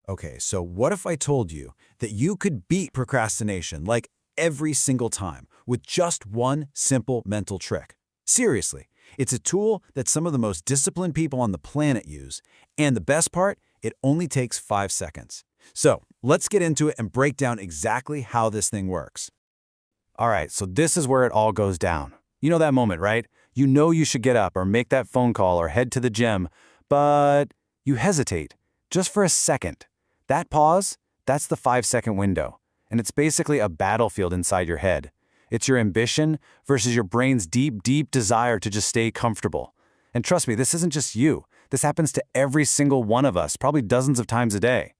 Okay, so what if I told you that you could beat procrastination like every single time with just one simple mental trick? Seriously, it's a tool that some of the most disciplined people on the planet use, and the best part, it only takes 5 seconds. So let's get into it and break down exactly how this thing works. All right, so this is where it all goes down. You know that moment, right? You know you should get up or make that phone call or head to the gym, but you hesitate just for a second. That pause, that's the 5-second window, and it's basically a battlefield inside your head. It's your ambition versus your brain's deep, deep desire to just stay comfortable. And trust me, this isn't just you. This happens to every single one of us, probably dozens of times a day.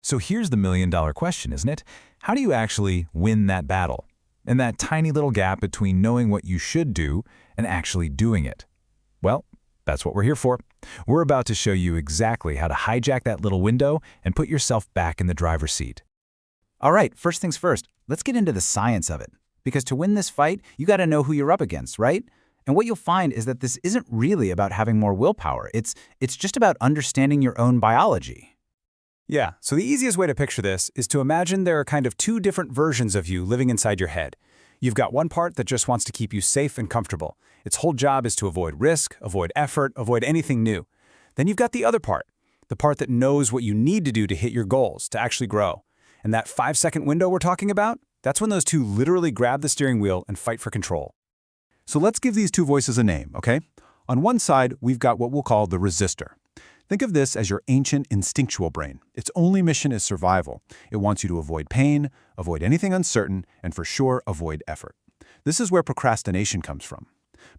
So here's the million-dollar question, isn't it? How do you actually win that battle? And that tiny little gap between knowing what you should do and actually doing it? Well, that's what we're here for. We're about to show you exactly how to hijack that little window and put yourself back in the driver's seat. All right, first things first, let's get into the science of it. Because to win this fight, you got to know who you're up against, right? And what you'll find is that this isn't really about having more willpower. It's just about understanding your own biology. Yeah, so the easiest way to picture this is to imagine there are kind of two different versions of you living inside your head. You've got one part that just wants to keep you safe and comfortable. Its whole job is to avoid risk, avoid effort, avoid anything new. Then you've got the other part, the part that knows what you need to do to hit your goals, to actually grow. And that 5-second window we're talking about, that's when those two literally grab the steering wheel and fight for control. So let's give these two voices a name, okay? On one side, we've got what we'll call the resistor. Think of this as your ancient instinctual brain. Its only mission is survival. It wants you to avoid pain, avoid anything uncertain, and for sure, avoid effort. This is where procrastination comes from.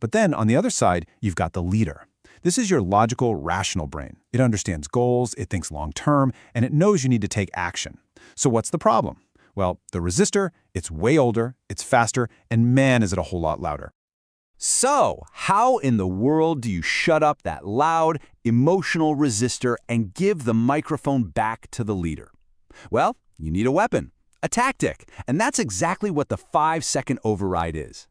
But then, on the other side, you've got the leader. This is your logical, rational brain. It understands goals, it thinks long-term, and it knows you need to take action. So what's the problem? Well, the resistor, it's way older, it's faster, and man, is it a whole lot louder. So, how in the world do you shut up that loud, emotional resistor and give the microphone back to the leader? Well, you need a weapon, a tactic, and that's exactly what the 5-second override is.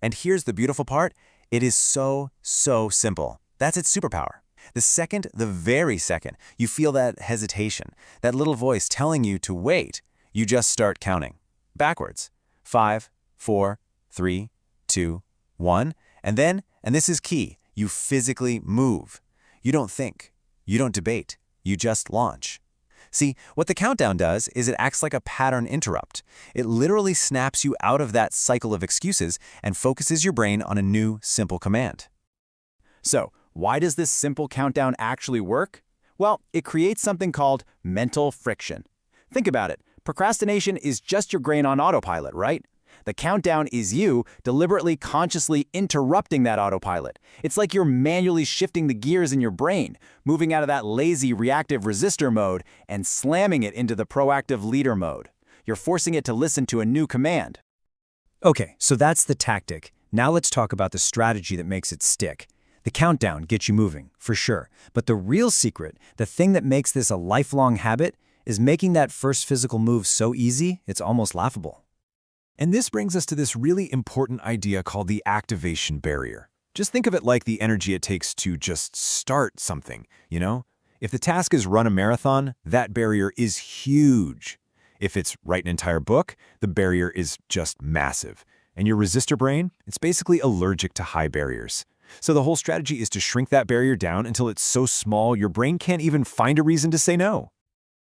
And here's the beautiful part. It is so simple. That's its superpower. The very second, you feel that hesitation, that little voice telling you to wait, you just start counting. Backwards. 5, 4, 3, 2, 1. And then, and this is key, you physically move. You don't think. You don't debate. You just launch. See, what the countdown does is it acts like a pattern interrupt. It literally snaps you out of that cycle of excuses and focuses your brain on a new, simple command. So, why does this simple countdown actually work? Well, it creates something called mental friction. Think about it. Procrastination is just your brain on autopilot, right? The countdown is you deliberately, consciously interrupting that autopilot. It's like you're manually shifting the gears in your brain, moving out of that lazy, reactive resistor mode and slamming it into the proactive leader mode. You're forcing it to listen to a new command. Okay, so that's the tactic. Now let's talk about the strategy that makes it stick. The countdown gets you moving, for sure. But the real secret, the thing that makes this a lifelong habit, is making that first physical move so easy, it's almost laughable. And this brings us to this really important idea called the activation barrier. Just think of it like the energy it takes to just start something, you know? If the task is run a marathon, that barrier is huge. If it's write an entire book, the barrier is just massive. And your resistor brain, it's basically allergic to high barriers. So the whole strategy is to shrink that barrier down until it's so small your brain can't even find a reason to say no.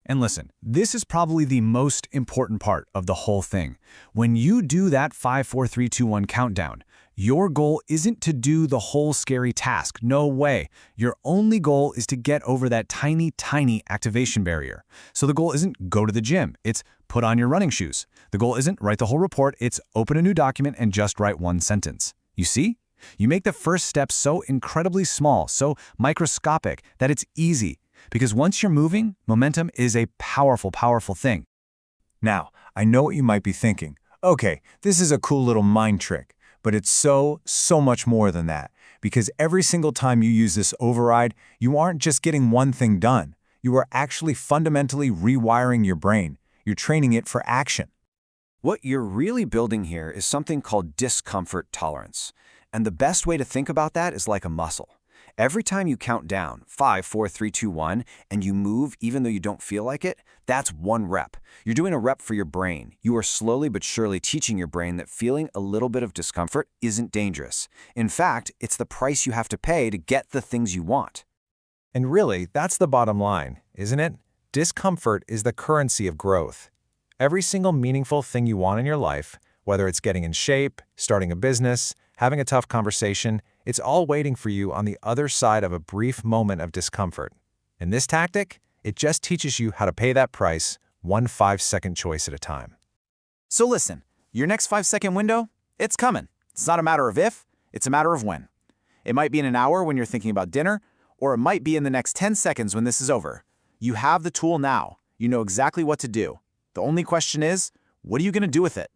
And listen, this is probably the most important part of the whole thing. When you do that 5, 4, 3, 2, 1 countdown, your goal isn't to do the whole scary task. No way. Your only goal is to get over that tiny activation barrier. So the goal isn't go to the gym. It's put on your running shoes. The goal isn't write the whole report. It's open a new document and just write one sentence. You see? You make the first step so incredibly small, so microscopic, that it's easy. Because once you're moving, momentum is a powerful thing. Now, I know what you might be thinking. Okay, this is a cool little mind trick, but it's so much more than that. Because every single time you use this override, you aren't just getting one thing done. You are actually fundamentally rewiring your brain. You're training it for action. What you're really building here is something called discomfort tolerance. And the best way to think about that is like a muscle. Every time you count down 5, 4, 3, 2, 1, and you move even though you don't feel like it, that's 1 rep. You're doing a rep for your brain. You are slowly but surely teaching your brain that feeling a little bit of discomfort isn't dangerous. In fact, it's the price you have to pay to get the things you want. And really, that's the bottom line, isn't it? Discomfort is the currency of growth. Every single meaningful thing you want in your life, whether it's getting in shape, starting a business, having a tough conversation, it's all waiting for you on the other side of a brief moment of discomfort. And this tactic, it just teaches you how to pay that price 1 5-second choice at a time. So listen, your next 5-second window, it's coming. It's not a matter of if, it's a matter of when. It might be in an hour when you're thinking about dinner, or it might be in the next 10 seconds when this is over. You have the tool now. You know exactly what to do. The only question is, what are you going to do with it?